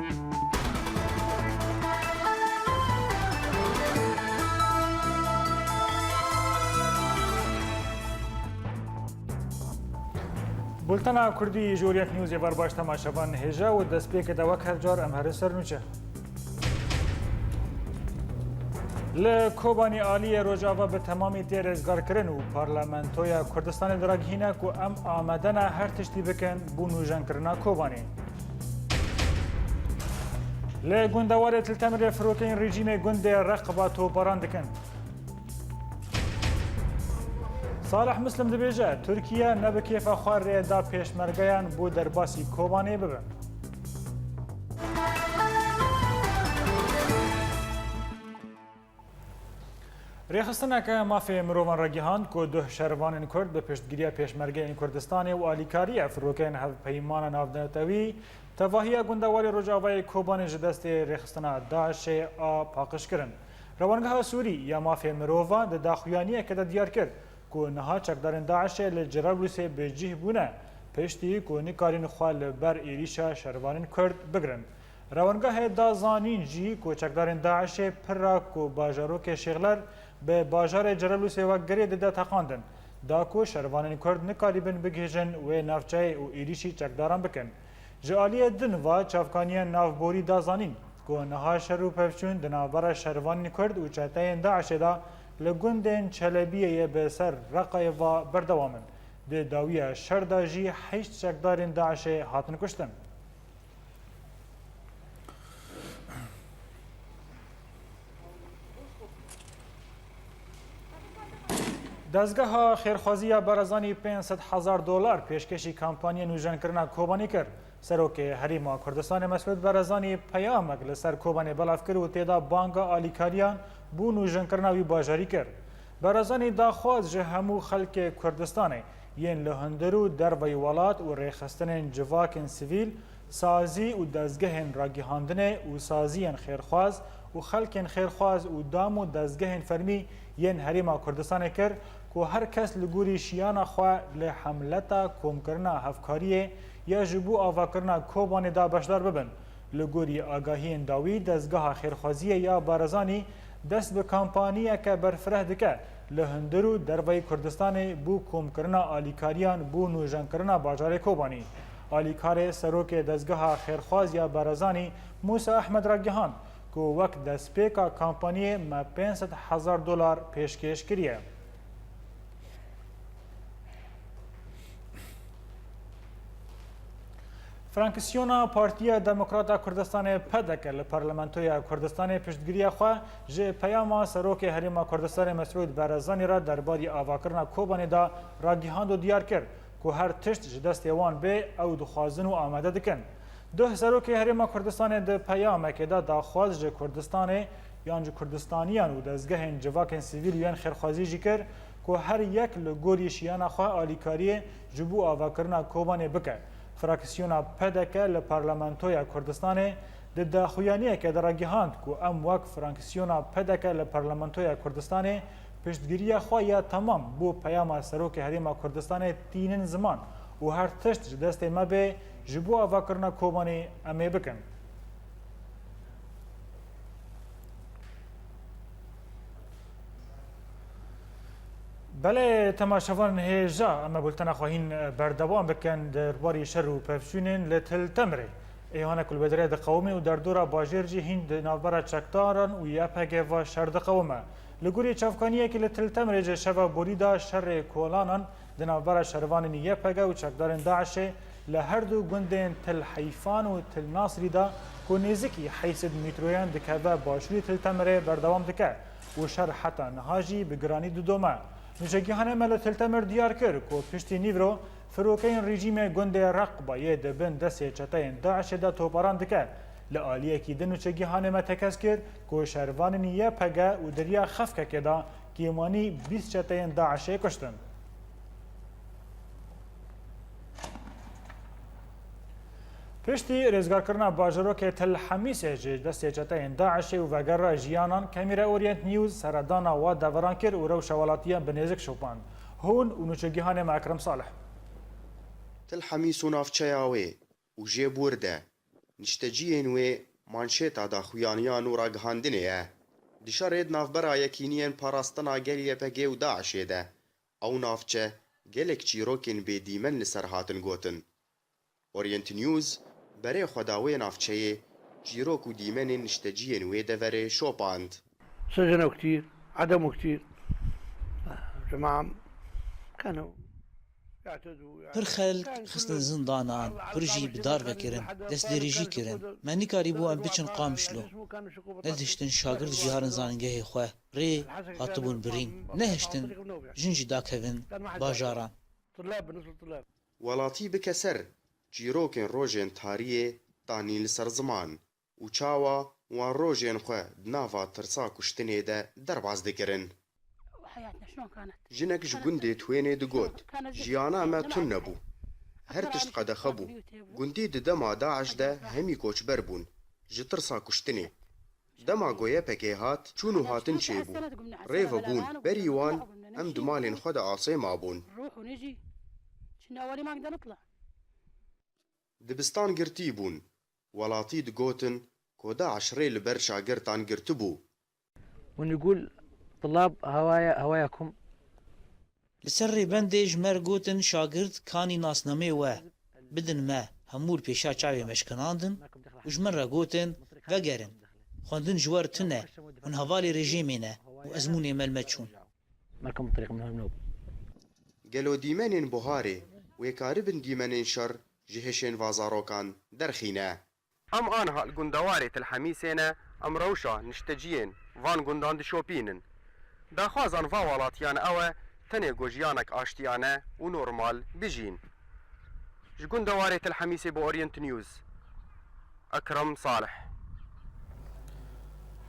بولتنا کردی جوریت نیوز بار باش تماشاوان هجا و دست پیک دوک هر جار امهر سرنوچه لکوبانی عالی روجاوا به تمامی تیر ازگار کرن و پارلمنتوی کردستان دراگهینه که ام آمدن هر تشتی بکن بو نوژن کرنا کوبانی لگوندوار تلتمر فروکین رژیم گوند رقبات و باران دکن صالح مسلم دبیجه ترکیه نبکیف خوار دا پیشمرگیان بو درباسی کوبانی ببن ریخستنه که مافی مروان را گیهاند که ده شهروان کرد به پشتگیری پیشمرگه این کردستانی و آلیکاری افروکین هف پیمان نافدنتوی تواهی گوندواری رجاوی کوبانی جدست ریخستنه داعش پاقش کرن. روانگاه سوری یا مافی مروان ده داخویانیه که ده دیار کرد که نها چکدارن داعش لجرابلوسی به جیه بونه پشتی که نکارین خواه بر ایریشا شهروان کرد بگرن. روانگاه دازانین جی که چکدارن داعش پر که باجارو که شغلر به باجار جرابلوسی و گری ده تقاندن. دا که شهروان کرد نکاریبن بگیجن و نافچه و ایریشی چکداران بکن. جالی دن و چافکانی نافبوری دازانین که نها شروع پفچون دنابر شهروان کرد و چهتین داعش دا لگوندن چلبیه به سر رقای و بردوامن. ده داویه شرداجی 8 چکدارن داعش هاتن کشتن. دزگاه خیرخوازی برزانی $500,000 پیشکشی کمپانی نوژن کرنا کوبانی کرد. سروک حریم کردستان مسعود برزانی پیامک لسر کوبانی بلاف کرد و تیدا بانگا آلیکاریان بو نوژن کرنا وی باجاری کرد. برزانی داخواز جه همو خلق کردستانه ین لهندرو در ویولات و ریخستن جواکن سیویل سازی و دزگهن راگیهاندنه و سازیان خیرخواز و خلقن خیرخواز و دام و دزگهن فرمی ین حریم کردستان کرد که هر کس لگوری شیان خواه لحملتا کوم کرنا هفکاریه یا جبو آوا کرنا کوبان دا بشدار ببن. لگوری آگاهی انداوی دزگاه خیرخوازی یا بارزانی دست به کامپانیه که برفره دکه لهندرو دروی کردستان بو کوم کرنا آلیکاریان بو نوژن کرنا باجار کوبانی. آلیکار سروک دزگاه خیرخواز یا بارزانی موسی احمد را گهاند که وقت دست پیکا کامپانیه ما $500,000 پیشکش کریه. فرانکسیونا پارتیا دموکراتا کردستان پدک لپارلمنتوی کردستان پشتگیری خواه جه پیاما سروک حریم کردستان مسعود برزانی را درباری آواکرنا کوبانی دا راگیهاند و دیار کرد که هر تشت جدست یوان به او دخوازن و آمده دکن. ده سروک حریم کردستان ده پیامه که دا داخواز جه کردستان یان جه کردستانیان و دزگه جواکن سیویل یان خیرخوازی جی کرد که هر یک لگوری شیان خواه آلیکاری جبو آواکرنا کوبانی بکه. فراکسیونا پدکه لپارلمنتوی کردستان ده داخویانیه که در گیهاند که ام وک فراکسیونا پدکه لپارلمنتوی کردستان پشتگیری خواه تمام بو پیام سروک حریم کردستان تینن زمان و هر تشت دست ما به جبو آوا کرنا کوبانی امی بکن. بله تماشاوان هجا اما بولتنا خواهین بردوام بکن درباری شر و پفشونین لتل تمره ایهانه کل بدره ده قومی و در دورا باجر جی هند نافبرا چکتاران و یپگه و شر ده قومه لگوری چافکانیه که لتل تمره جه شبا بوریدا شر کولانان ده نافبرا شروانین یپگه و چکدارن داعشه لهر دو گوندین تل حیفان و تل ناصری دا که نیزکی حیثد میترویان دکه باشوری تل تمره بردوام دکه و شر حتی نهاجی بگرانی دو دومه نوشگیهانه ملت تلتمر دیار کرد که پشتی نیورو فروکین رژیم گوند رقبا یه دبن دست چتاین داعش دا توپاران دکه لعالیه کی دن نوشگیهانه متکس کرد که شروان نیه پگه و دریا خفکه که دا کیمانی 20 چتاین داعشه کشتن. پشتی رزگار کرنا باجرو که تل حمیسه جه دست چتاین داعش و وگر جیانان کمیره اورینت نیوز سردانا و دوران کر و رو شوالاتیان بنیزک شوپان هون و نوچگیهان اکرم صالح تل حمیس و نافچیاوی و جه بورده نیشتەجiyên wê manşêta daxuyaniyan û ragihandinê ye. Di şerê navbera yekîniyên parastina gel YPG û Daişê de ew navçe gelek çîrokên bêdîmen li ser hatin gotin. Orient News berê xweda wê navçeyê çîrok û dîmenên nişteciyên wê deverê şopand. سجنوا كثير عدموا كثير جماعة كانوا پر خلق خستن زندانان پر جی بدار وکرن دست دریجی کرن منی کاری بو ام بچن قامشلو ندهشتن شاگرد جهارن زانگه خواه ری هاتبون برین نهشتن جنجی داکهون باجاران وڵاتی bike ser çîrokên rojên tariyê danîn li ser ziman û çawa wan rojên xwe di nava tirsa kuştinê de derbas dikirin. Jinek ji gundê twênê digot jiyana me tun nebû. Her tişt qedexe bû. Gundî di dema Daeş de hemî koçber bûn ji tirsa kuştinê. Dema goyepekê hat çûn û hatin çêbû. Rêve bûn berî wan em di malên xwe de asê mabûn. Dibistan girtî bûn. Welatî digotin ku Daeş rê li ber şagirdan girtibû. ونقول طلاب هواياكم لسر ریبندê ji me re gotin şagird kanî nasnamê we bidin me hemû li pêşa çavê me şkinandin û ji min re gotin vegerin xwendin ji we re tune hûn hevalê rejîmê ne û ezmûnê me li me çûn. مالكم طريق من هنوب Gelo dîmenên buharê wê karibin dîmenên şer ji hêşên vazarokan derxîne. Em aniha li gundewarê Tilhemîsê ne em rewşa nişteciyên van gundan dişopînin. Daxwazan va welatiyan ew e tenê gojiyanek aştiyane û normal bijîn. Ji gundewarê Tilhemîsê bi Orient News. Ekrem Salih.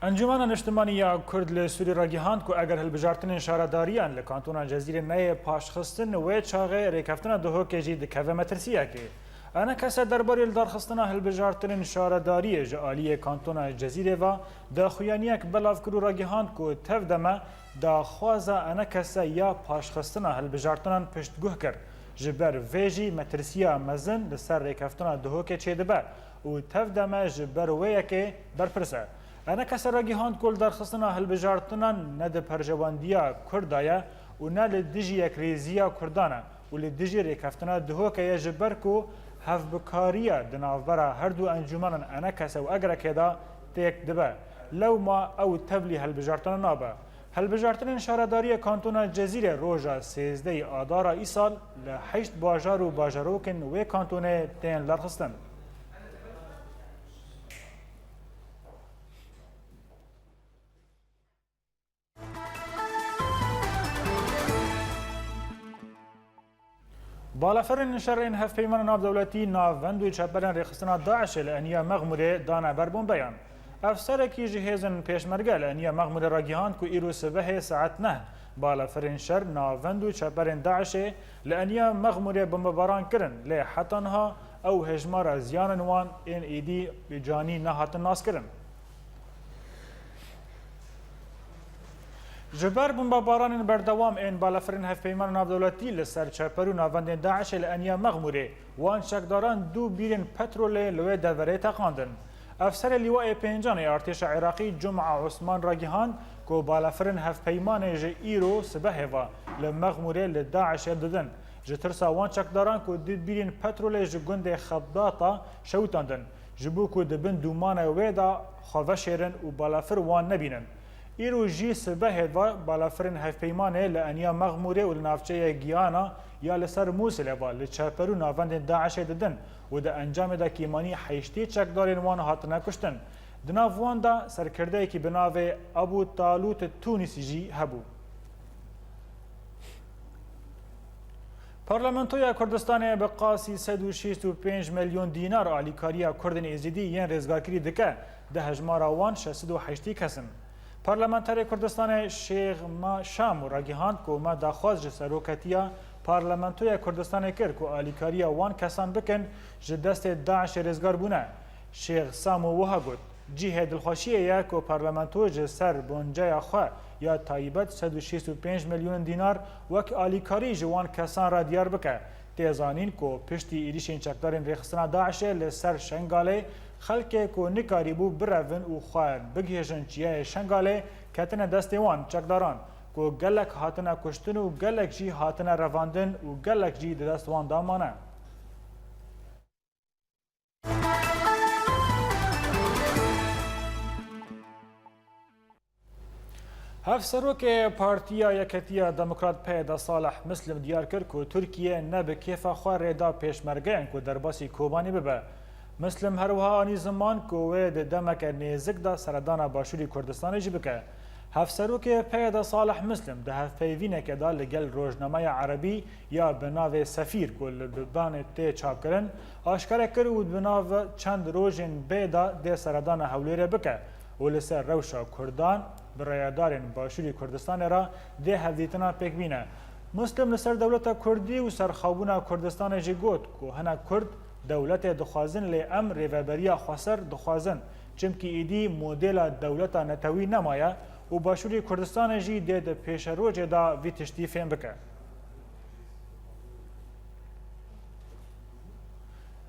Encûmena Niştimaniya Kurd li Sûrî ragihand ku eger hilbijartinên şaredariyan li kantona Cezîrê neyê paşxistin wê çaxê rêkeftina dihokê jî dikeve metirsiyekê. Ene kese derbarê li darxistina hilbijartinên şaredariyê ji aliyê kantona Cezîrê ve daxuyaniyek belav kir û ragihand ku tev deme daxwaza ene kese ya paşxistina hilbijartinan piştguh kir. Ji ber vê jî metirsiya mezin li ser rêkeftina dihokê çêdibe û tev deme ji ber wê yekê berpirse. Ene kese ragihand ku li darxistina hilbijartinan ne di perjewandiya Kurda ye û ne li dijî yekrêziya Kurdan e û li dijî rêkeftina dihokê ye ji ber ku hevbikariya di navbera her du encûmenan ene kese û egrekê da têk dibe. Lewma ew tevlî hilbijartina nabe. Hilbijartinên şaredariyê kantona Cezîrê roja 13 adara îsal li 8 bajar û bajarokên wê kantonê tên darxistin. Balafirên şerên hevpeymana navdewletî navend û çeperên rêxistina Daişê li eniya Mexmûrê dane ber bombeyan. Efserekî ji hêzin pêşmerge li eniya Mexmûrê ragihand ku îro sibehê saet 9 balafirên şer navend û çeperên Daişê li eniya Mexmûrê bombebaran kirin lê hetanha ew hejmara ziyanên wan ên êdî bi canî nehatin naskirin. Ji ber bombebaranên berdewam ên balafirên hevpeymana navdewletî li ser çeper û navendên Daişê li eniya Mexmûrê wan çekdaran du bîrên petrolê li wê deverê teqandin. Efserê Lîwayê Pêncan ê Artêşa Iraqî Cuma Osman ragihand ku balafirên hevpeymanê ji îro sibehê ve li Mexmûrê li Daişê didin. Ji tirsa wan çekdaran ku du bîrên petrolê ji gundê Xebdata şewitandin ji bo ku dibin dûmanê wê da xwe veşêrin û balafir wan nebînin. îro jî sibehê ve balafirên hevpeymanê li eniya Mexmûrê û li navçeyê Giyana ya li ser Mûsilê ve li çeper û navendên Daişê didin û di encamê de kîmanî heştê çekdarên wan hatine kuştin. Di nav wan de serkirdeyekî bi navê Ebu Talut Tunîsî jî hebû. Parlamentoya Kurdistanê bi qasî 165 milyon dînar alîkariya Kurdên êzîdî yên rêzgarkirî dike di hejmara wan 608 kesin. Parlamenterê Kurdistanê Şêx Şam û ragihand ku me daxwaz ji seroketiya Parlamentoya Kurdistanê kir ku alîkariya wan kesan bikin ji destê Daişê rêzgar bûne. Şêx Sam û wiha got cihê dilxweşiyê ye ku parlamento ji ser bonceya xwe ya taybet 165 milyon dînar wek alîkarî ji wan kesan re diyar bike. Têzanîn ku piştî êrişên çekdarên rêxistina Daişê li ser Şengalê خلکê ku nikarîbû birevin û xwe bigihêjin çiyayê Şengalê ketine destê wan çekdaran ku gelek hatine kuştin û gelek jî hatine revandin û gelek jî di dest wan da mane. Hevserokê Partiya Yeketiya Demokrat Peyda Salih Muslim diyar kir ku Tirkiye ne bi kêfa xwe rêda pêşmergeyên ku derbasî Kobanî bibe. Muslim her wiha anî ziman ku wê di demeke nêzik da seredana Başûrî Kurdistanê jî bike. Hevserokê Peyda Salih Muslim di hevpeyvîneke da li gel Rojnameya Erebî ya bi navê Sefîr ku li Lubnanê tê çapkirin, aşkare kir û bi nav çend rojên bê da dê seredana Hewlêrê bike û li ser rewşa Kurdan bi rêyadarên Başûrî Kurdistanê ra dê hevdîtina pêkbîne. Muslim li ser dewleta Kurdî û serxabûna Kurdistanê jî got ku hinek Kurd dewletê dixwazin lê em rêveberiya xweser dixwazin çimkî êdî modêla dewleta netewî nemaye û Başûrî Kurdistanê jî dê di pêşerojê da vî tiştî fêm bike.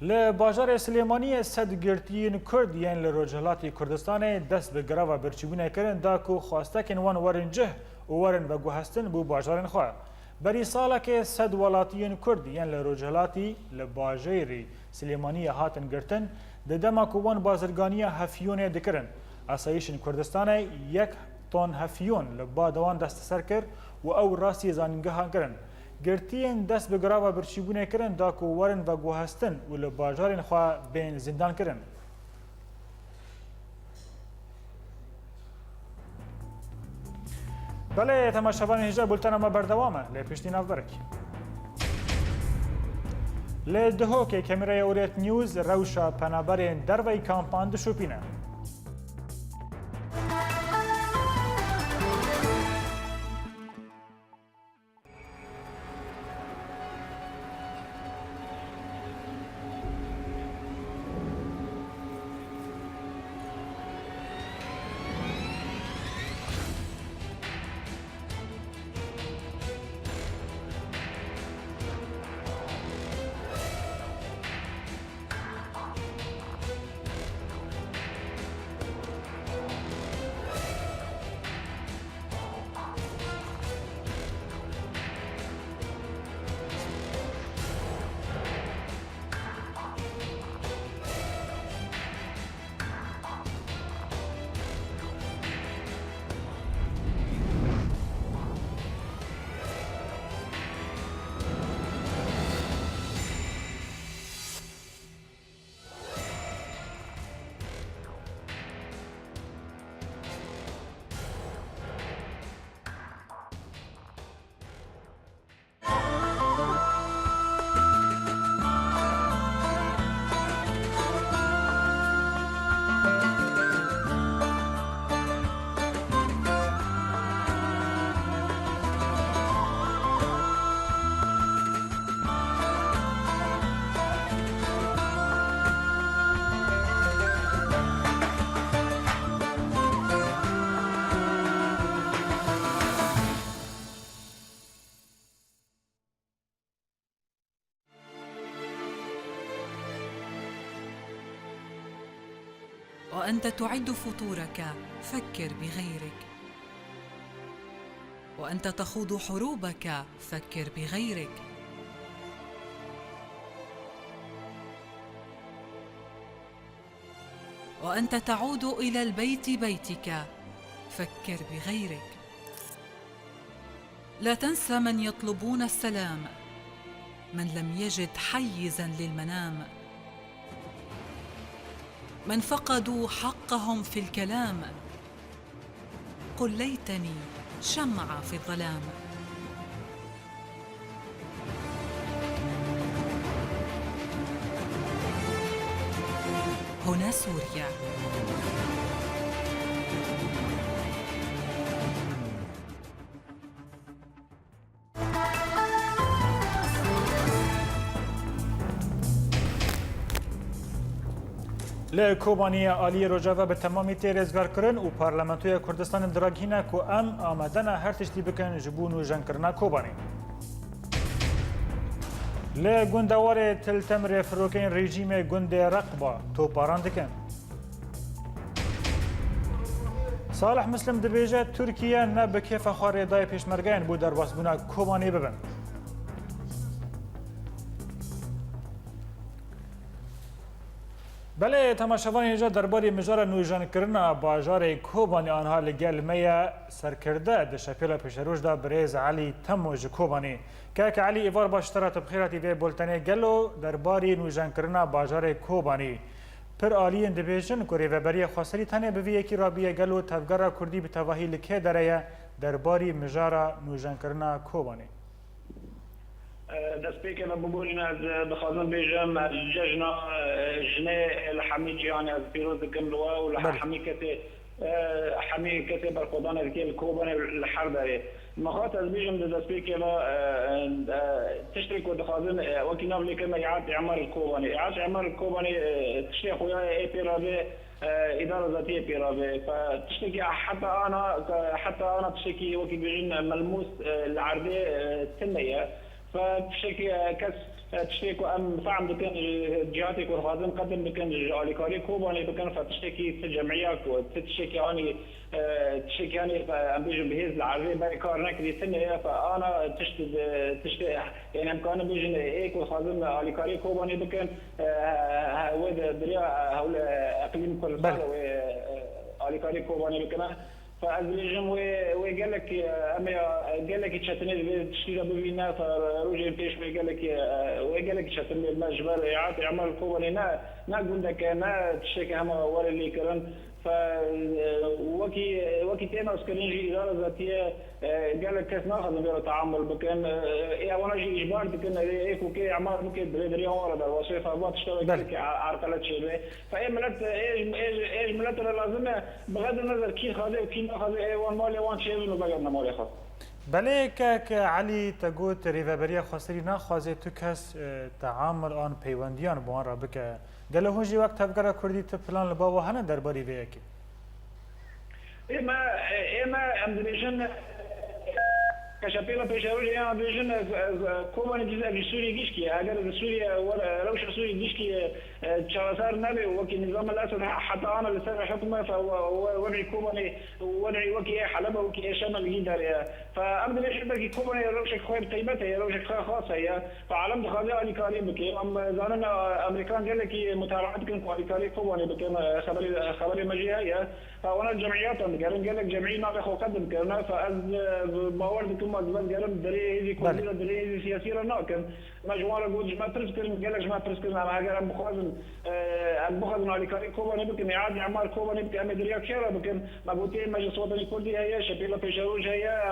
Li bajarê Silêmaniyê sed girtiyên Kurd yên li Rojhilatê Kurdistanê dest bi greva birçîbûnê kirin da ku xwastekên wan werin cih û werin veguhestin bû bajarên xwe. Berî salekê sed welatiyên Kurd yên li Rojhilatê li bajarê Silêmaniyê hatin girtin di dema ku wan bazirganiya Hefyûnê dikirin. Asayişên Kurdistanê 1 ton Hefyûn li ba wan desteser kir û ew rastî zanîngehan kirin. Girtiyên dest bi greva birçîbûnê kirin da ku werin veguhestin û li bajarên xwe bên zindan kirin. Belê temaşevanên hêja bultena me berdewam e lê piştî navberek. Lê Duhokê kameraya Orient News rewşa penaberên derveyî kampan dişopîne. وأنت تعد فطورك فكر بغيرك، وأنت تخوض حروبك فكر بغيرك، وأنت تعود إلى البيت بيتك فكر بغيرك. لا تنسى من يطلبون السلام، من لم يجد حيزاً للمنام، من فقدوا حقهم في الكلام. قل ليتني شمعة في الظلام. هنا سوريا. لی کوبانیا عالی روجاوا به تمامی تیرزگار کرن و پارلمانتوی کردستان دراگینه که ام آمدن هر تشتی بکن جبون و جن کرنا کوبانی. لی گندوار تلتمر فروکین رژیم گند رقبا تو پاران دکن. صالح مسلم دبیجه ترکیه نه به کیف خواره دای پیشمرگین بود در باسبونا کوبانی ببن. بله تماشاوان اینجا درباره مجار نویجان کردن باجار کوبانی آنها لگل می سرکرده ده شپیل پیشروش دا بریز علی تموج کوبانی که علی ایوار باشترات بخیراتی وی بولتنی گلو درباره نویجان کردن باجار کوبانی پر آلی اندبیجن کوری و بری خاصری تنه به وی یکی رابیه گلو تفگره کردی به تواهی لکه داره درباره مجار نویجان کردن کوبانی. دەست پێکە بە بگۆرین دەخوازم بێژم جەژنا ژنێ لە حەمی جیهانی ئەز پیرۆز دەکەم لەوە و لە حەمی کەسێ بەرخۆدانێکێ لە کۆبانێ لە حەر دەرێ مەخوات ئەز بێژم دەست پێکە لە تشتێک و دەخوازن وەکی ناو لێکەمە ئیعاد ئیعمار الکۆبانێ ئیعاد ئیعمار الکۆبانێ تشتێک خۆیایە ئێ پێرابێ إدارة ذاتية بيرابي فتشتكي حتى أنا تشتكي وكي بيجين ملموس العرضية التنمية فبشكل كس تشتكي أم فعم بكن جهاتك ورخازن قدم بكن عليكاري كوباني بكن فتشتكي في الجمعيات وتشتكي أني تشتكي أني أم بيجي بهز العرضية بايكار نكري سنة فأنا تشتكي يعني أمكان بيجي إيك ورخازن عليكاري كوباني بكن وده دريا هول أقليم كردستان وعليكاري كوباني بكن فأزلجم وقال لك أما قال لك تشتني تشتري ببينا فروجي بيش وقال لك تشتني المجبر إعادة عمل كوباني نا قلنا كنا تشتكي هم ولا اللي كرن وكي تينا اسكرينجي إدارة ذاتية قال لك كيف ناخذ نبير تعامل بكن إيه وانا جي إجبار بكن إيه وكي عمال بكن دريا ورا الوصيفة ما تشتغل عرقلت شيء فإيه ملت إيه ملت لازم بغض النظر كي خاذ وكي ما خاذ إيه وان مالي وان شيء إنه بقدرنا مالي خاص بله که علی تگوت ریوبری خاصری نخوازه تو کس تعامل آن پیوندیان با آن را بکه گله هنجی وقت تفکر کردی تو پلان لبا و هنه درباری وی اکی اما ام دبیشن كشابيلا بيشاوي يعني بيجن كوباني جزء سوريا جيشكي اگر سوريا ولا روش سوريا جيشكي تشارسار نبي وكي نظام الاسد حتى انا اللي سامع حكمه فوضعي كوباني وضعي وكي حلبه وكي شمال جدار فابدا ليش بقي كوباني روش خويب طيبته روش خاصه هي فعلم دخل علي كاري بكي ام زاننا امريكان قال لك متابعه كان علي كاري كوباني بكي خبر مجيه هي فانا الجمعيات قال لك جمعيه ما بخو قدم كنا فاز باور مزبل قرم دري هذي كلنا دري هذي سياسية لكن مجموعة قول جماعة برسكرين قال لك جماعة برسكرين أنا قرم بخازن على كاري كوباني بكن إعادة عمار كوباني بكن أمدريا كشرة بكن مبوتين مجلس وطني كردي هي شبيلة بيشروج هي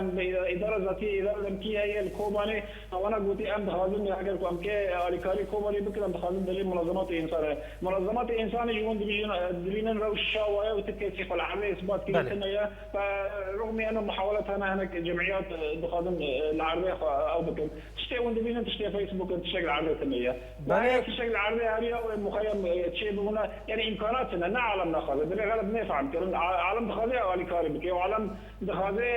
إدارة ذاتية إدارة لمكية هي الكوباني وأنا قلتي أم بخازن أجر أمكي على كاري كوباني بكن أم بخازن دري منظمات إنسان منظمات إنسان يجون دبيجين روش شاوية وتكيسيق العملية إثبات كذا سنة فرغم أن محاولات هنا جمعيات خادم العربية أو بكم تشتري وندبينا تشتري فيسبوك تشتري العربية تمية بعدين تشتري العربية هذه ومخيم تشيء هنا يعني إمكاناتنا نعلم نخاذ بلا غلط نفهم كلام عالم دخاذي أو عليكاري بكي وعالم دخاذي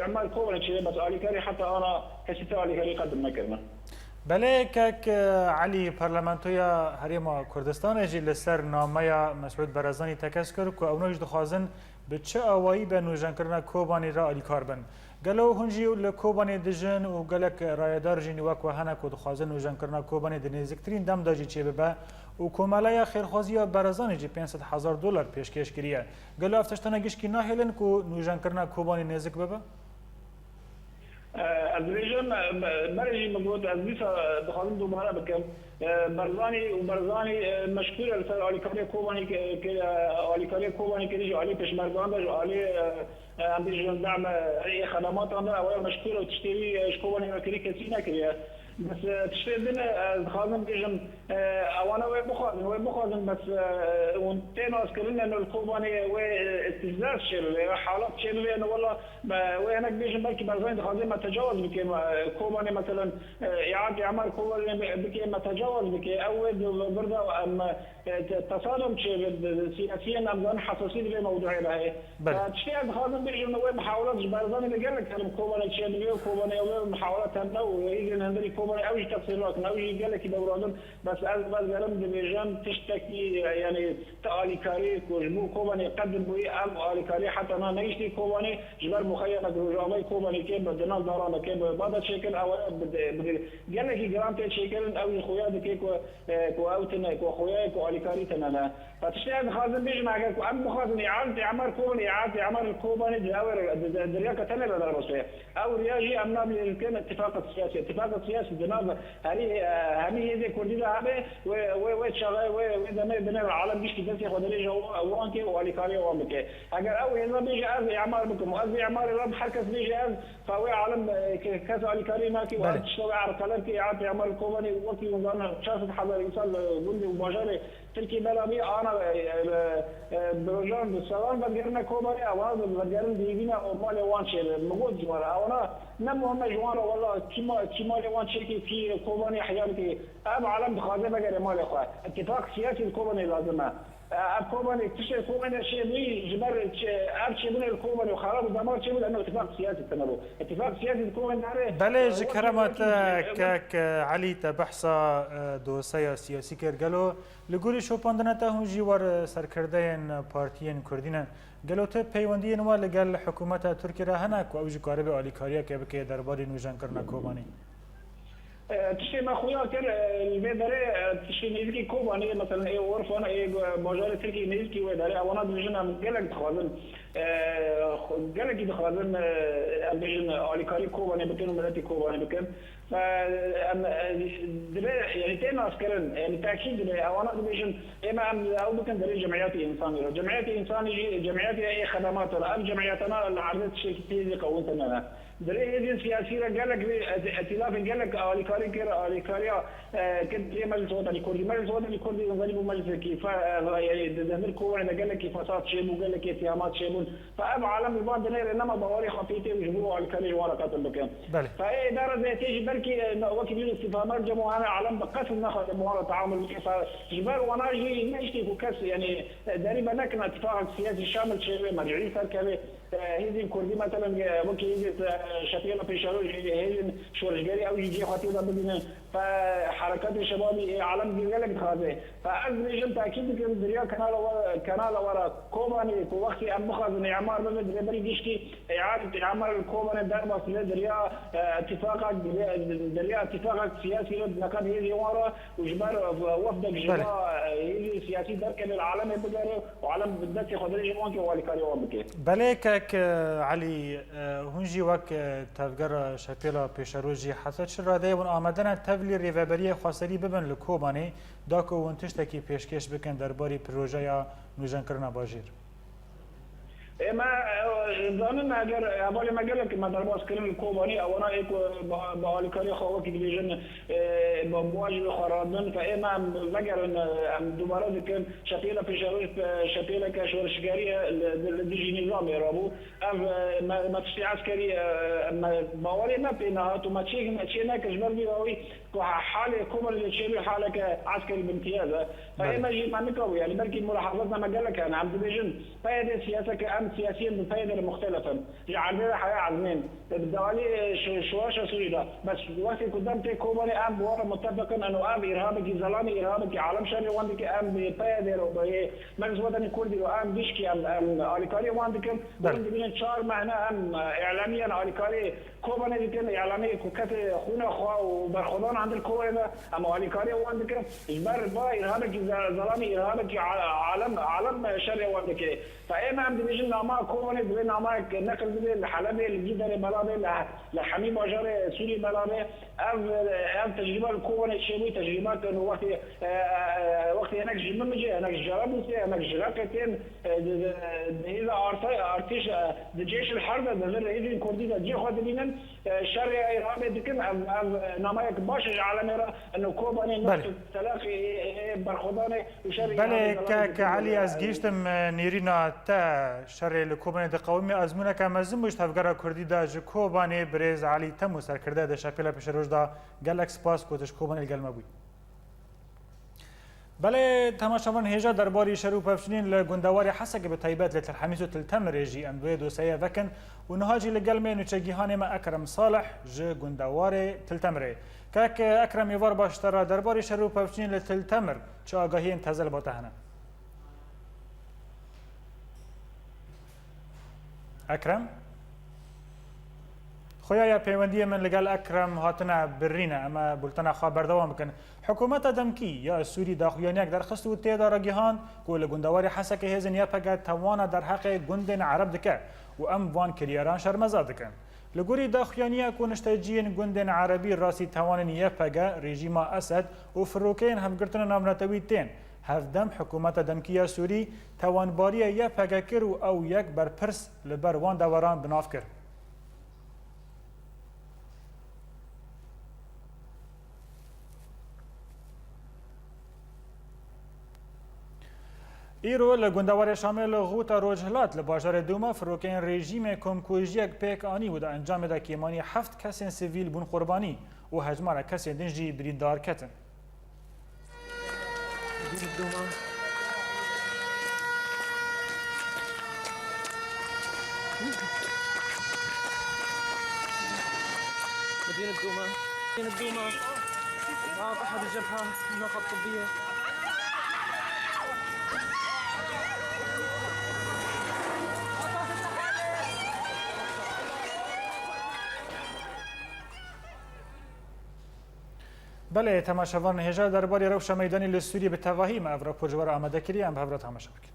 عمال كون شيء بس عليكاري حتى أنا حسيت عليكاري قدم ما كنا بله که علی پارلمانتویا هریما کردستان جی لسر نامه مسعود برزانی تکس کرد که اونوش دخوازن به چه آوایی به نوجان کردن کوبانی را علی کار بن گلو هنجی لکوبانی دژن و گلک رایدار جنی وک و هنک و دخوازن نوجان کردن کوبانی دنیزکترین دم داجی چه به و کومالای خیرخوازی برزانی جی $500,000 پیشکش کریه گلو افتشتنه گیش کی ناهلن کو نوجان کردن کوبانی نزک ببه الرجال برجي مجهود أزبيسا بخالد دوبارة بكم برزاني مشكور الفر على كاري كوباني على كاري كوباني كريج عليه بشمرجان بج عليه عم بيجون دعم أي خدمات عندنا أول مشكور وتشتري كوباني كري كسينا كريه بس تشتري لنا خادم بيجم أوانا وين بس ونتينا أذكرنا إنه الكوباني واستفزاز شيء حالات شيء إنه والله وينك بيجم بلكي برزاني خادم ما تجاوز بكي كوباني مثلا إعادة عمل كوباني بكي ما تجاوز بكي أول برضه أم تصادم شيء سياسيا أم حساسين في موضوع هاي فتشتري خادم بيجم وين محاولات برزاني بيجرب كلام كوباني شيء كوباني وين محاولات هنا ويجي نهندري كوباني أوجي تفصيلات أوجي قال لك دوران بس أزبال قرم دبيجان تشتكي يعني تالي كاري كوجمو كوباني قدم بوي أم آلي كاري حتى أنا نيشتي كوباني جبر مخيمة جروجامي كوباني كيب دنال دارانة كيب بعد شكل أو قال لك جرام شكل أو خويا دكي كو أوتنا كو خويا كو آلي كاري تنانا فتشتغل خازن بيجي معك كو أم خازن إعادة عمر كوباني إعادة عمر الكوباني داور درياكة تنا لا دربسه أو رياجي أمنا بالكلمة اتفاق السياسي جناب هذه هذه كردية هذه وشغال وإذا بنا العالم بيش كده ياخد ليه وانكي والكاري وامك أجر أو إذا بيجي أزي عمار بكم أزي عمار الرب حركة بيجي أز فهو عالم كذا والكاري ماكي وتشتغل على كلام كي عاد عمار الكوباني وكي وزارنا شافت حضر إنسان جندي ومجاري تركي بلامي أنا برجان بالسلام بدرنا كوباني أواز بدرنا ديجينا ومالي وانشي موجود جوارا أنا نمهم جوارا والله كما وانشي في كوباني حياتي أب عالم بخازة بقى مالي أخوة اتفاق سياسي الكوباني لازمه أب كوباني تشي كوباني شيء بي جبر أب شيء من الكوباني وخراب ودمار شيء لأنه اتفاق سياسي تنبو اتفاق سياسي الكوباني عليه بله ذكرمت كك علي تبحثا دوسيا سياسي كرجلو لقولي شو باندناتا هم جوار سركردين بارتيين كردين قالوا ته پیوندی نوا لگل حکومت ترکیه را هنک و اوج کارب عالی کاریا که بکه درباری نوجان کرنا کوبانی تشي ما خويا كان البدري تشي نيزكي كوباني مثلا اي ورفنا اي مجال تركي نيزكي وداري اوانا دجنا من قالك تخازن قالك دخازن امبيجن عالی کاری کوباني بكن ملتي كوباني بكن ف يعني تين عسكرين يعني تاكيد اوانا دجن اما او بكن دري جمعيات انسانيه جمعيات اي خدمات ولا جمعياتنا العرض شيء كثير قوتنا دري هذه سياسيه قال لك ائتلاف قال لك الكاري كير الكاريا كنت مجلس وطني كردي غالبا مجلس كيف يعني دمر كو انا قال لك كيفاسات شيء وقال لك اتهامات شيء فاب عالم البان دنير انما بواري خفيته ويجبروا على الكاري ورقات المكان فاي اداره زي تيجي بركي وكيل الاستفهامات جمعوا انا عالم بقسم ناخذ مهاره تعامل كيف جبال وانا جي نشتي وكاس يعني تقريبا لكن اتفاق سياسي شامل شيء مرجعي صار كذا هذه كردي مثلا وكيل شفيقة بيشاروش هذه شورشجاري او يجي خاطيبه بدنا فحركات الشباب عالم جيلك خازه فازلجن تاكيد كان دريا كنال ورا كوباني وقت ام خازن اعمار بد بري ديشكي اعاده اعمار الكوباني دار بس دريا اتفاق سياسي نكاد هذه ورا وجبار وفد جبا هذه سياسي درك العالم بدار وعالم بدك ياخذ لي جوانك والكاري وبك بلکه علی هنجی وک تفگر شکل پیشروجی حسد شراده و آمدن تبلی ریوبری خاصری ببن لکوبانی داکو ونتشتکی پیشکش بکن درباری پروژه یا نوجان کرنا باجیر ما ظنن اگر اولی ما قال لك ما درباس كلام الكوباني او انا بقالي كاري خوك ديجن بمواجهه خرابن فاما لقر ان دوباره كان شفيله في شفيله كشورشجاريه ديجي نظام يرابو ما تشتي عسكري باوري ما بينها تو ما تشينا كجبري قوي حاله كوبا اللي تشيل حالك عسكري بامتياز فاما جي ما نكوي يعني بركي ملاحظاتنا ما قال لك انا عبد بيجن فهذه سياسه كأم سياسيا بفائدة مختلفة عندنا حياة عزمين بدوالي شواشة سوريا بس وقت قدام كوباني أم بورا متفقا أنه أم إرهابك زلامي إرهابك عالم شرعي وعندك أم بفائدة مجلس وطني كردي وأم بيشكي أم أليكاري وعندك بين شهر معنا أم إعلاميا أليكاري كوباني كان إعلامي كت خونا خوا وبرخضان عند الكوباني أم أليكاري وعندك إجبار با إرهابك زلامي إرهابك عالم شرعي وعندك فأنا أم ديجن نما كوني بين نما نقل بين الحلبة الجدار بلابة لحميم أجار سوري بلابة أم تجربة الكوني شيء تجربات إنه وقت هناك جمع مجي هناك جربوا هناك جراكتين إذا أرتيش الجيش الحرب ده إذا كردي جي خادمين شرع إرهاب دكان أم نما باش على مرة إنه كوباني نقطة تلاقي برخداني وشرع بله كعلي از گیشتم نیرینا تا شر لکوبانی د قومی ازمونه که مزم بوش تفگر کردی دا ج کوبانی برز علی تمو سر کرده د شپیلا پیشروج دا گلک سپاس کوتش کوبانی گلمه بوی بله تماشاوان هجا درباری شروع پفشنین لگندواری حسک به تایبت لتلحمیس و تلتمر جی ام دوی دوسیه وکن و نهاجی لگلمه نوچگیهان ما اکرم صالح جه گندوار تلتمره که اکرم یوار باشتر درباری شروع پفشنین لتلتمر چه آگاهی انتظل با تهنه اکرم خویا پیوندی من لگل اکرم هاتنا برینه اما بولتنا خبر دوام بکن حکومت دمکی یا سوری داخویانیک درخست و تیدا راگیهان گول گندواری حسک هزن یا پگه توانا در حق گندن عرب دکه و ام وان کریاران شرمزا دکن لگوری داخویانیه کنشتجین گندن عربی راسی توانن یا پگه رژیم اسد و فروکین هفگرتن نامناتوی تین هفدم حکومت دمکی سوری توانباری یا پگه کرو او یک برپرس لبر وان دوران بناف کرد ایرو لگندوار شامل غوتا روجهلات لباجار دوما فروکین رژیم کمکوژیک پیک آنی و دا انجام دا کیمانی 7 کسین سیویل بون قربانی و هجمار کسین دنجی بریندار کتن مدينة دوما معك أحد الجبهة النقط الطبية بله تماشاوان هجا درباری روشا میدانی لسوری به تواهی ما افرا پرجوار آمده کری ام بهفرا تماشا بکن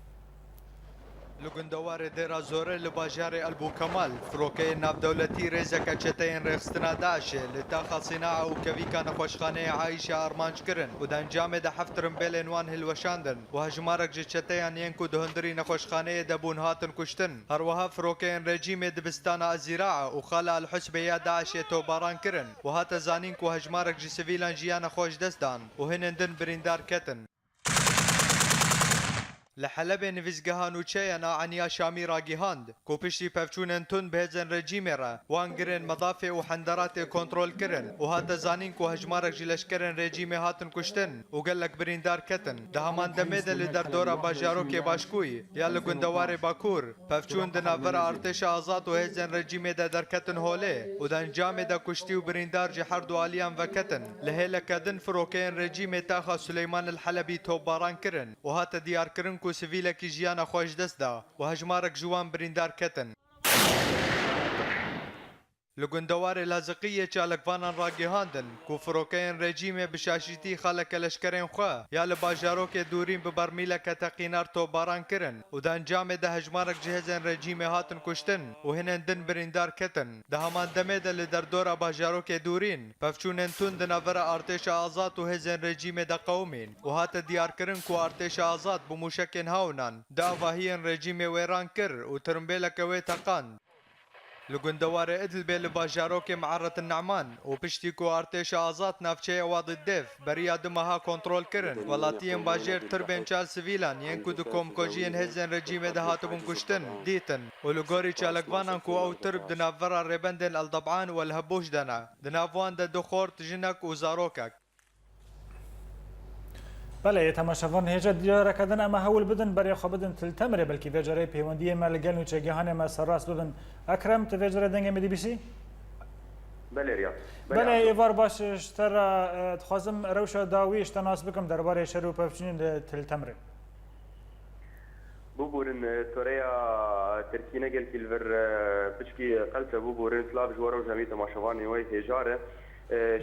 لگندوار دیرا زوره لباجار البو کمال فروکه ناف دولتی ریزک چتین رخستنا داشه لتاخا صناعه و کویکا نخوشخانه عایشه آرمانج کرن و دانجام ده حفترم بیلین وان هلوشاندن و هجمارک چتین ینکو دهندری نخوشخانه دبون هاتن کشتن هروها فروکه رژیم دبستان الزراعه و خالا الحسبه یا داشه توباران کرن و هات زانین کو هجمارک سیویلان جیان خوش دستان و هنندن بریندار کتن لحلب نفزگهان و چیانا عنیا شامی راگیهاند کو پشتی پفچونن تون بهزن رژیم را وانگرن مضافه و حندرات کنترول کرن و هات زانین کو هجمارک جلش کرن رژیم هاتن کشتن و گلک بریندار کتن ده همان دمید لدر دورا باجاروک باشکوی یا لگندوار باکور پفچون دناور ارتش آزاد و هزن رژیم ده در کتن هوله و دانجام ده کشتی و بریندار جحر دوالیان و کتن لهلک دن فروکین رژیم تاخا سلیمان الحلبی توباران کرن و هات دیار کرن کو سیویلکی جیانا خوش دست دا و هجمارک جوان بریندار کتن لگندوار لازقیه چالکوانان راگیهاندن کو فروکین رژیم بشاشیتی خالک لشکرین خواه یا لباجاروک دورین ببرمیلک تقینار توباران کرن و دانجام ده هجمارک جهزن رژیم هاتن کشتن و هنن دن بریندار کتن ده همان دمه ده لدر دور باجاروک دورین پفچونن تون دناور ارتش آزاد و هزن رژیم ده قومین و هات دیار کرن کو ارتش آزاد بموشکن هاونان ده آواهین رژیم ویران کر و ترمبیلک وی تقان لگندوار ادل به لباجاروک معرة النعمان و پشتی کو ارتش آزاد نافچه واد الدف بریا دمها کنترول کرن ولاتیم باجر تربین چال سویلان ینکو دو کمکوجین هزن رژیم ده هاتبون کشتن دیتن و لگوری چالکوانان کو او ترب دنافورا ربندن الضبعان والهبوش دنا دنافوان ده دو خورت جنک و زاروکک بله تماشاوان هجا دیار کردن اما هول بدن برای خواب بدن تلتمره بلکه وجاره پیوندی ملگل نوچگیهان ما سراس دادن اکرم تو وجاره دنگ مدی بیسی؟ بله ریاض بله ایوار باشش تر تخوازم روشا داویش تناس بکم درباره شروع پفچین تلتمره بوبورن توريا تركينا قال كيلفر بشكي قلت بوبورن سلاف جوارو جميع تماشاواني وي هجاره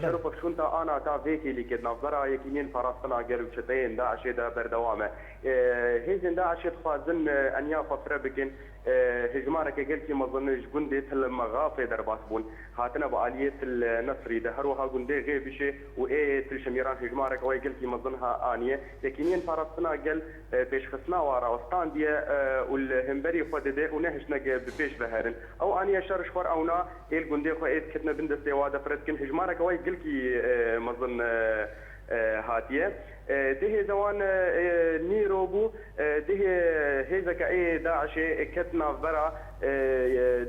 شرف شونتا انا تا فيكي اللي كد نظرة يكينين فراسنا قالوا شتين داعش دا بردوامه هيزن داعش تخازن انيا فتره بكن هجمارك قلتي ما ظنش جندي المغافي درباسبون هاتنا باليه النصري ده هروها جندي غير بشي وايه تلشميران هجمارك وي قلتي ما ظنها انيه يكينين فراسنا قال بيش خصنا ورا وسطان دي والهمبري فدده ونهشنا بيش بهرن او انيه شرش فر اونا الجندي خو ايه كتنا بندس وادا فرتكن هجمارك وي قلتي ما ظن هاتيه ده زوان نيروبو ده هذا كأي داعش كتنا برا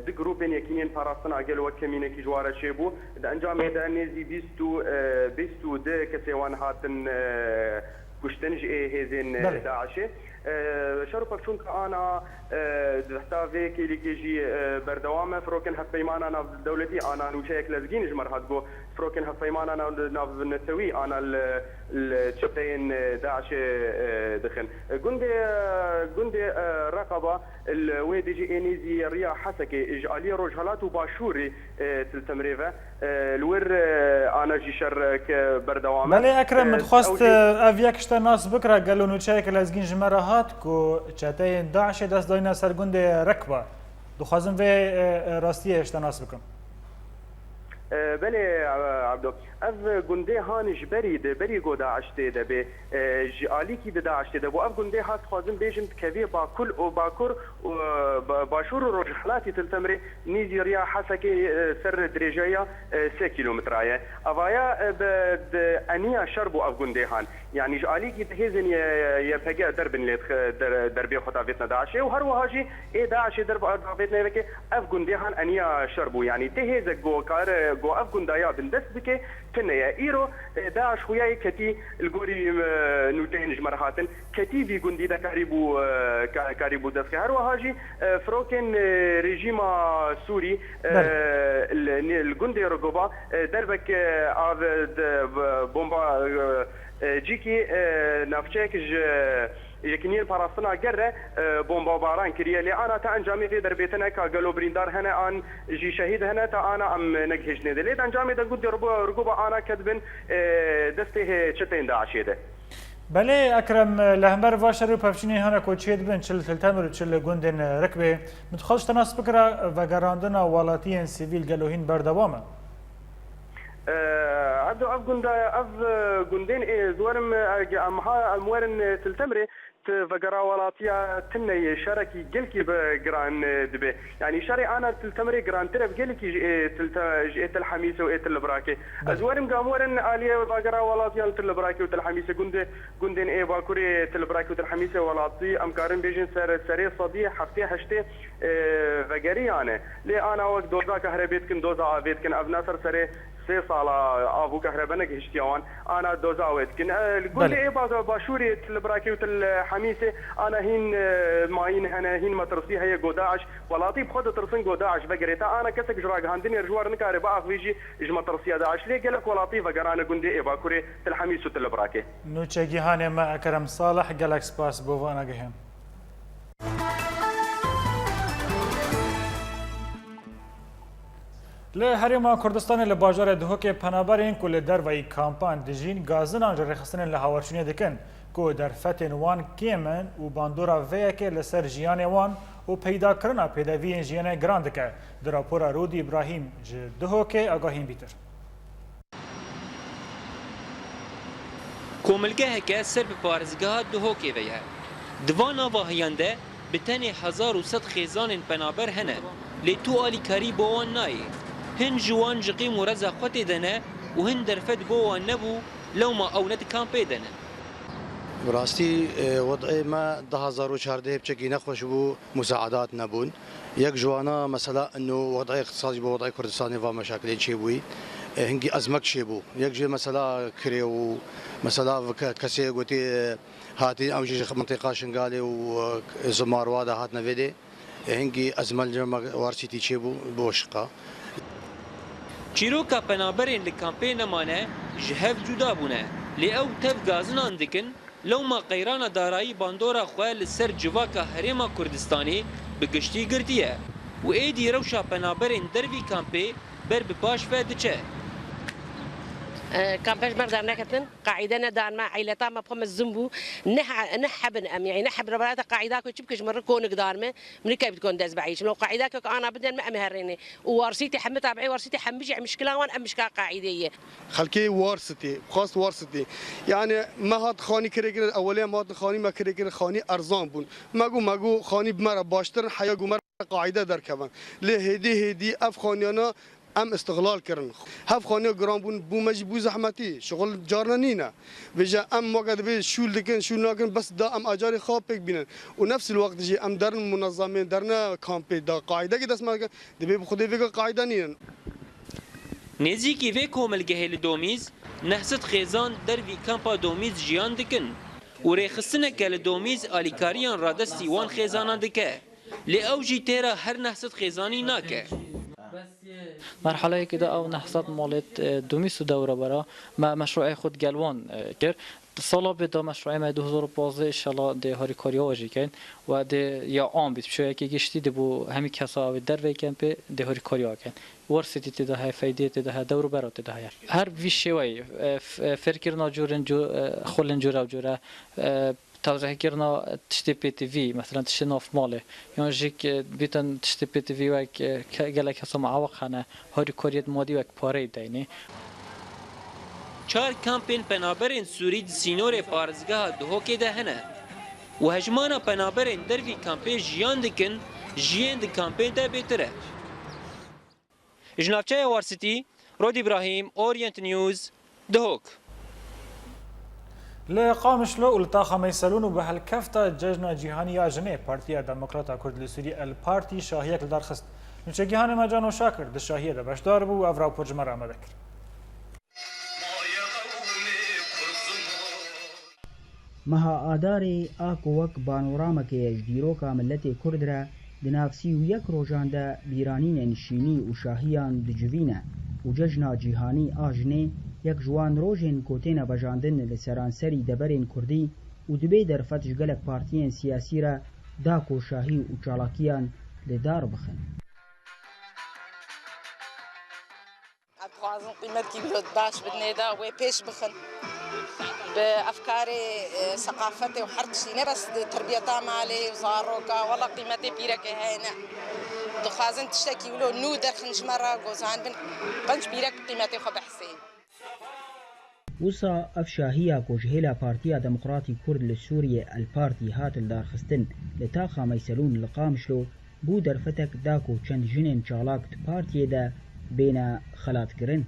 دي جروبين يكينين فراسنا قال وكمين كي جوار شيبو ده انجام ده نزي بيستو ده كسيوان هاتن كشتنج هذين داعشي شرفك شون انا دهتافي كي ليجي بردوامه فروكن هفيمان انا دولتي انا نوشيك لازقين جمر هادغو فروكن هفيمان انا نتوي انا الشبتين داعش دخن جندي رقبه الويدي جي انيزي ريا حسكي اجالي رجالات وباشوري تلتمريفه الور انا جي شرك بردوامه بله اكرم متخواست افيك شتا ناس بكره قالوا نوشيك لازقين جمر هاتكو چتين داعش دست داينا سر جندي ركبه دخوازم في راستيه شتا ناس بكم بله عبدو اف گنده هانش بری گو داعش تیده به جالیکی به داعش تیده و اف گنده هاست خوازم بیجم کوی با کل و باکر باشور و رجحلاتی تلتمری نیزی ریا حسکی سر درجایا 3 کیلومترایه اوایا به انیا شربو اف گنده هان يعني جالیکی تهزن يبهجا دربن لیت دربی خطابتنا داعشه و هر وهاجی ای داعش درب خطابتنا وکی اف گنده هان انیا شربو يعني تهز گو کار گو اف گندایا بندست بکه تنيا ايرو داعش خوياي كتي الجوري نوتين جمرهاتن كتي في جندي دا كاريبو دسك هر وهاجي فروكن ريجيم سوري الجندي رقبه دربك اف بومبا جيكي نافشيك یکنی پاراستنا گره بمب باران کریه لی آنا تا انجامی في دربیتنا که گلو بریندار هنه آن جی شهید هنه تا آنا ام نگهش نده لید انجامی دا گود رگوبا آنا کدبن دسته چتین داعشی ده بله اکرم لهمبر واشر و پفچینی هنه کوچید بن چل تلتمر و چل گندن رکبه متخواش تناس بکره و گراندنا والاتین سیویل گلوهین بردوامه عبدو اف جندين زورم امها المورن تلتمري فقرا ولاتيا تني شركي جلكي بجران دبي يعني شري انا تلتمري جران ترف جلكي جئت الحميسه وإت البراكي ازورم قامورن اليه فقرا ولاتيا تلبراكي وتلحميسه جندين اي باكوري تلبراكي وتلحميسه ولاتي امكارن بيجن سري صديح حفتي هشتي فقري يعني لي انا وقت دوزا كهربيت كن دوزا عافيت كن ابناصر سري 3 سال ابو كهربانك هشتيوان انا دوزاوت كن قول لي باشوري تلبراكي وتلحميسه انا هين ماين هنا هين مترسي هي جوداعش ولاتي بخد ترسن جوداعش بقريتا انا كسك جراج هاندني رجوار نكاري باخ فيجي اجما ترسي داعش لي قالك ولاتي فقرانا قندي باكوري تلحميس وتلبراكي نوتشي هاني ما اكرم صالح قالك سباس بوفانا جهم لی هریما کردستان لی باجار دهوک پنابرین کل در وی کامپان دجین گازن آنجا رخصتن لی هاورچونی دکن که در فتن وان کیمن و باندورا ویکه لسر جیان وان و پیدا کرنا پیداوی جیان گراند که در راپورا رودی ابراهیم دهوک آگاهیم بیتر کوملگه که سر به پارزگاه دهوکی ویه دوانا واهیانده به تنی 1100 خیزان پنابر هنه لی تو آلی کاری بوان نایی هن جوان جقی مرزا خطی دنه و هن درفت بوان نبو لو ما اونت کامپی دنه براستی وضع ما 2014 بشكل نخوش بو مساعدات نبون يك جوانا مثلا انه وضع اقتصادي بوضع كردستاني ومشاكل شيبوي هنجي ازمك شيبو يك جي مثلا كريو مثلا كسي قوتي هاتي او جي منطقه شنغالي وزمار وادا هاتنا فيدي هنجي ازمل وارسيتي شيبو بوشقه چیروکا پنابرین لکامپین مانه جهف جدا بونه لی او تف گازنان دکن لو ما قیران دارایی باندورا خواه لسر جواکا هریما کردستانی بگشتی گردیه و ایدی روشا پنابرین دروی کامپی بر بپاش فدچه كامباج مردار نكتن قاعدة دان ما عيلتا ما بخم الزنبو نحب نأم يعني نحب ربرات قاعدة كو تشبكش مرة كونك دار من كيف بتكون داز بعيش لو قاعدة كو أنا بدنا ما أمهرني وورثتي حمت تابعي ورثتي حمجي مشكلة وان مشكلة قاعدية خلكي ورثتي خاص ورثتي يعني ما هاد خاني كريكر أوليا ما هاد خاني ما كريكر خاني أرزان بون ماجو خاني بمرة باشتر حياة مرة قاعدة در كمان له هدي أف خانيانا ام استغلال کردن هف خانه گران بون بو مجبور زحمتی شغل جارنا نینا وجا ام وقت به شول دکن شول ناکن بس دا ام اجار خواب بک بینن و نفس الوقت جی ام درن منظمه درنا کامپ دا قاعده کی دست ما دبی خود وی قاعده نین نزیکی وی کوملگه دومیز نحست خیزان در وی کامپا دومیز جیان دکن و رێخستنێکە لە دۆمیز ئالیکاریان ڕادەستی وان خێزانان دکە لێ ئەو ژی تێرە هەر نەحسد خێزانی ناکە. مرحله که دا او نحصد مالت دومیست دوره برا ما مشروع خود گلوان کرد سالا به دا مشروع ما 2015 انشالله ده هاری کاریا واجی کن و ده یا عام بیت شویه که گشتی ده بو همی کسا او در وی کن په ده هاری کاریا کن ورسیتی ته ده فایده ته ده دور برات ده هر وی شوی فکرنا جورن خولن جورا جورا توضیح کردن تشتی پی تی وی مثلا تشتی ناف ماله یا جیک بیتن تشتی پی تی وی وک گله کسا معوق خانه هاری کاریت مادی وک پاره دینه. چار کامپین پنابرین سوری سینور پارزگاه دهوکی ده هنه و هجمانا پنابرین دروی کامپین جیان دکن جیان دی کامپین ده بهتره. جنابچه وارسیتی رود ابراهیم اورینت نیوز دهوک. لقامشلو والطاقة ميسلون وبهالكفتا ججنا جيهاني جنيه بارتيا ديمقراطا كرد لسوري البارتي شاهية لدار خست نوشا جيهاني مجانو شاكر ده شاهية ده باشدار بو افراو بوجمرا مذكر مها آداري آكو وك بانوراما كيش ديروكا ملتي كردرا دنافسي ويك روجان دا بيرانين نشيني وشاهيان دجوينة وججنا جيهاني آجني یک جوان روژین کوتینا بجاندن لسرانسری دبرین کردی و دبی در فتش گلک پارتیین سیاسی را داکو شاهی و چالاکیان لدار بخن. اتخوازن قیمت کی بلد باش بدنه دا و پیش بخن بأفكار ثقافته وحركتي بس تربيتها مالي وزاروكا والله قيمتي بيرك هنا دخازن تشتكي ولو نو درخنش مرة جوزان بنش بيرك قيمتي خو بحسين وسا افشاهية كوجهلا بارتيا ديمقراطي كرد لسوريا البارتي هات الدارخستن لتاخا ميسلون لقامشلو بو درفتك داكو چند جنين چالاك بارتي دا بين خلات كرن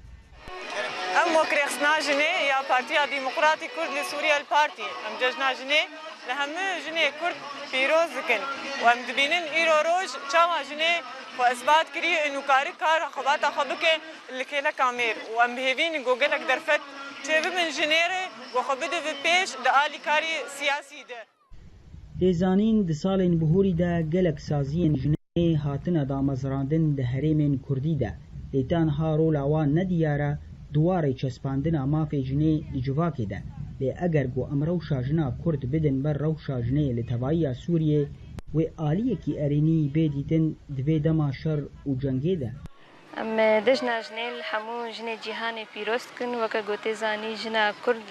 ام وكريخسنا جني يا بارتيا ديمقراطي كرد لسوريا البارتي ام ججنا جني لهم جني كرد بيروز كن وام دبينن ايرو روج چاوا جني واثبات كري انه كار خباتا خبكه اللي كيلا كامير وام بهيفين جوجلك درفت چه من جنيره وخبده في بيش دالي كاري سياسي ده دزانين د سالين بهوري دا گلک سازين جني هاتنا دا مزراندن د هريمن كردي ده ليتان هارو لاوان ندياره دواري چسپاندنا مافي جني لجواكي ده لي اگر گو امرو شاجنا كرد بدن بر رو شاجني لتوايا سوريه و آليه كي اريني بيديتن دبي دما شر و جنگي ده ام دجنا جنيل حمو جني جيهاني بيروست كن وكا گوتي زاني جنا كرد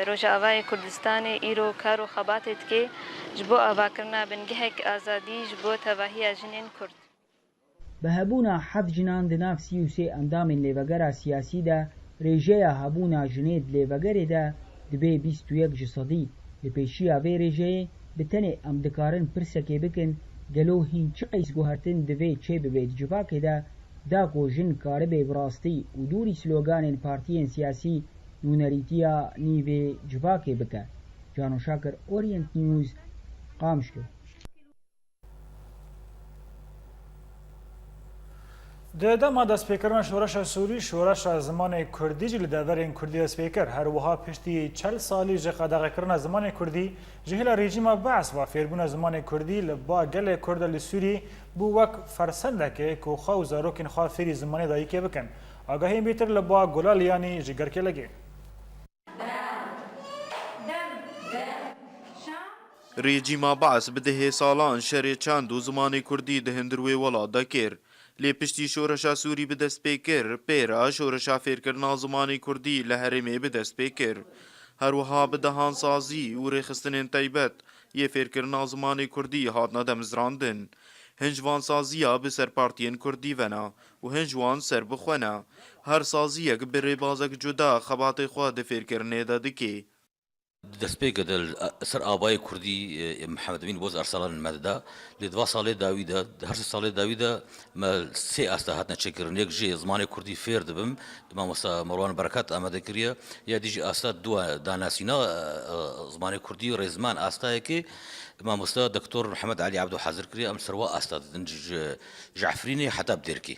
روجاوای كردستان ايرو كارو خباتت كي جبو اواكرنا بنگهك آزادي جبو تواهي جنين كرد بهبونا حف جنان دناف سيوسي اندام ليوغرا سياسي دا ريجيا هبونا جنيد ليوغري دا دبي 21 جسدي لپیشیا وی ريجي بتني ام دكارن پرسكي بكن گلو هين چقيس گوهرتن دبي چه ببيت جواكي دا داكو جن كاربي براستي ودوري سلوغان بارتيين سياسي نونريتيا نيفي جواكي بكا جانو شاكر اورينت نيوز قامشلو دما د سپیکران شورش سوری شورش زمان کردی جل دورین کردی سپیکر هر وها پشتی 40 سالی جقدغه کرنا زمان کردی جهل رژیم بعث و فیربون زمان کردی لبا گل کرد لسوری بو وک فرسنده که کو خو زاروکن خافری زمان دایی که بکن آگاهی بیتر لبا گلال یعنی جگر که لگه رژیم بعث بده سالان شر چند و زمان کردی دهندروی ولا دکر لی پشتی شورشا سوری به دست پیکر پیرا شورشا فیرکرنا زمانی کردی لحرمه به دست پیکر هر وها به دهان سازی و ریخستن تایبت یه فیرکرنا زمانی کردی هاتنا دمزراندن هنجوان سازیا به سر پارتین کردی ونا و هنجوان سر بخونا هر سازیک بری بازک جدا خبات خواه ده فیرکرنه داده که دەستپێکە سەر ئابای کوردی محەممەدین بۆز ئەرساڵان مەدەدا لێ دوا ساڵێ داویدا هەر ساڵێ داویدا سێ ئاستا هاتنە چێکردن یەک ژێ زمانی کوردی فێر دەبم مامۆستا مەڕوان بەرەکات ئامادەکردە یا دیژی ئاستا دووە داناسینا زمانی کوردی و ڕێزمان ئاستایەکێ مامۆستا دکتۆر محەممەد علی عەبدو حەزر کردی ئەم سەروا ئاستا جعفرینێ حتا بدێرکی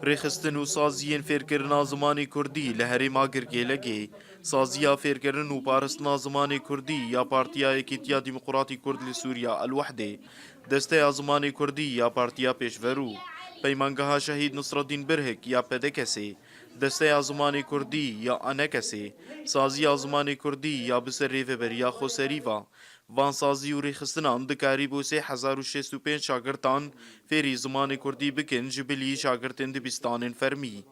ریخستن و سازیین فیرکرنا زمانی کردی لهری ماگر گلگی سازیا فێرکردن و پاراستنا زمانی کوردی یا پارتیا یەکێتیە دیموقراتی کورد لە سووریا الوحدێ دەستەیە زمانی کوردی یا پارتیا پێشڤەرو پەیمانگەها شەهید نوسرەدین برهک یا پەدەکەسێ دەستەیە زمانی کوردی یا ئەنەکەسێ سازیا زمانی کوردی یا بسەر رێڤەبەریا خۆسەریڤە وانسازی و ڕێخستنان دکاری بۆ 3065 شاگردان فێری زمانی کوردی بکن ji bilî şagirdên dibistanên fermî.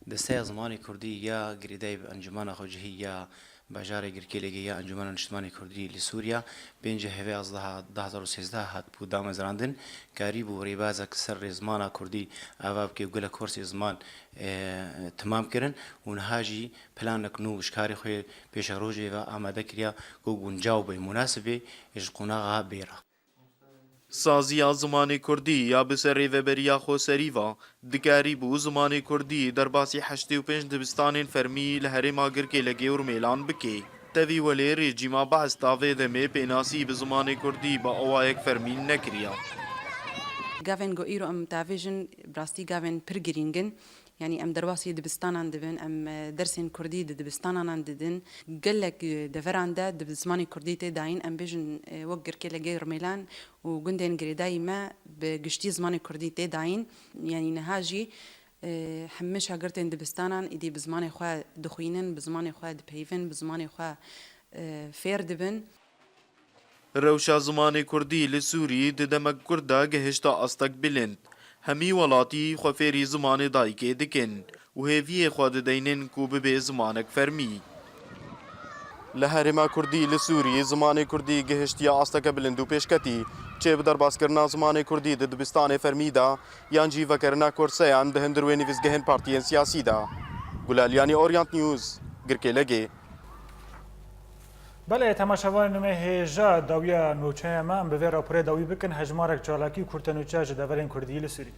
دەستەیە زمانی کوردی یا گریدای ئەنجومانە خۆجهی یا باژارە گرکێلێکی یا ئەنجومانە نیشتمانی کوردی لە سووریا پێنج هەوێ 2013 هات بوو دامەزراندن کاری بوو ڕێبازە سەر ڕێزمانە کوردی ئاوا بکێ گولە کۆرسی زمان تمامکردن و نهاژی پلانەکن و شکاری خۆی پێشە ڕۆژێوە ئامادە کریا گۆ گونجاو بێ مناسبێ ژ قوناغا بێرە. سازیا زمانی کوردی یا بسەر رێڤەبەریا خۆسەریڤە دکاری بوو زمانی کوردی دەرباسی 85 دبستانên fermî li herêma Girkêlekê û Rûmêlan bike. Tevî welê rejîma behs tavê demê pênasî bi zimanê Kurdî bi awayek fermî nekiriye. Gavên got îro em tavêjin rastî gavên pir girîngin. Yani em derbasî dibistanan dibin, em dersên Kurdî di dibistanan didin. Gelek deveran de di zimanê Kurdî tê dayîn em bêjin wek Girkêlekê Rûmêlan û gundên girêdayî me bi giştî zimanê Kurdî tê dayîn. Yani niha jî hemû şagirdên dibistanan îdî bi zimanê xwe dixwînin, bi zimanê xwe dipeyvin, bi zimanê xwe fêr dibin. Rewşa zimanê Kurdî li Sûrî di demek Kurda gihişta astek bilind. Hemî welatî xwe fêrî zimanê dayîkê dikin û hêviyê xwe dideynin ku bibe zimanek fermî. Li herêma Kurdî li Sûrî zimanê Kurdî gihiştiya asteke bilind û pêşketî çê bi derbaskirina zimanê Kurdî di dibistanê fermî de yan jî vekerina kurseyan di hindirwê nivîzgehên partiyên siyasî de. Gulaliyanî Orient News, Girkêlekê. بله تماشاوان نمه هجا داویا نوچه ما ام به راپور داوی بکن هجمارک چالاکی کورتنوچه جدولین کردی لسوری.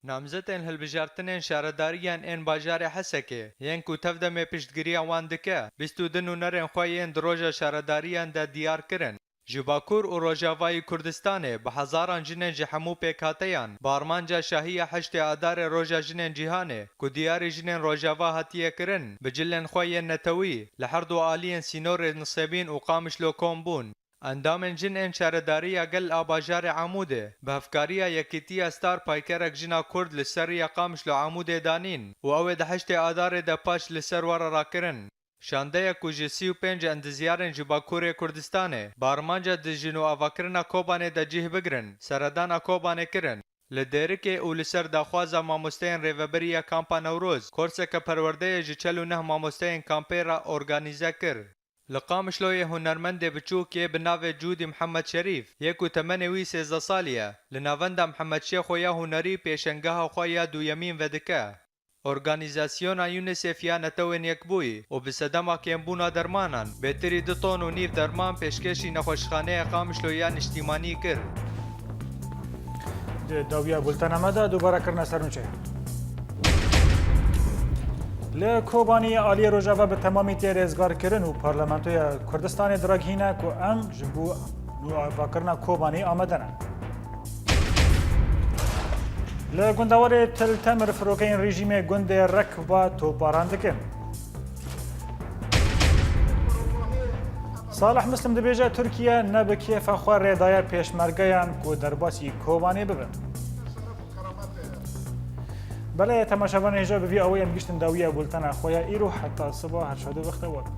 نامزدên hilbijartinên şaredariyên ên bajarê Hesekê yên ku tevdemê piştgiriya wan dike bîstûdin û nerên xwe yên di roja şaredariyan de diyar kirin. Ji Bakur û Rojavayê Kurdistanê bi hezaran jinên ji hemû pêkhateyan bi armanca Şahiya Heştê Adarê Roja Jinên Cîhanê ku diyarê jinên Rojava hatiye kirin bi cilên xwe yên netewî li her du aliyên Sînorê Nisêbîn û Qamişlo kom bûn. Endamên jinên şaredariya gel a bajarê Amûdê bi hevkariya Yekîtiya Star paykerek jina Kurd li ser ya Qamişlo Amûdê danîn û ew ê di Heştê Adarê de paş li ser were rakirin. Şandeya ku ji 35 endizyarên ji Bakurê Kurdistanê bi armanca dijîn û avakirina Kobanê de cih bigirin, seredana Kobanê kirin. Li Dêrikê û li ser daxwaza mamosteyên rêveberiya Kampa Newroz, korseke perwerdeyê ji 49 mamosteyên kampê re organîze kir. Li Qamişloyê hunermendê biçûkê bi navê Cûdî Mihemed Şerîf yê ku temenê wî 13 salî ye, li navenda Mihemed Şêxo ya hunerî pêşengeha xwe ya duyemîn vedike. Organizasyona UNICEF ya netewên yekbûyî û bi sedema kêmbûna dermanan bêtirî 2 ton û nîv derman pêşkêşî nexweşxaneya Qamişlo ya niştîmanî kir. داویا بولتنامه دا دوباره کرنا سرنوچه لی کوبانی عالی روجاوا به تمامی تیر ازگار کرن و پارلمانتوی کردستان دراگهینه که ام جبو نوعوا کرنا کوبانی آمدنه لی گندوار تل تمر فروکین رژیم گند رکبا توپاران دکن صالح مسلم دبیجه ترکیه نبه کیف خواه ریدای پیشمرگیان که درباسی کوبانی ببن بله تماشاوان هجا بوی اوی ام گشتن داویه بولتن خواه ایرو حتی صبح هر شده وقت وارد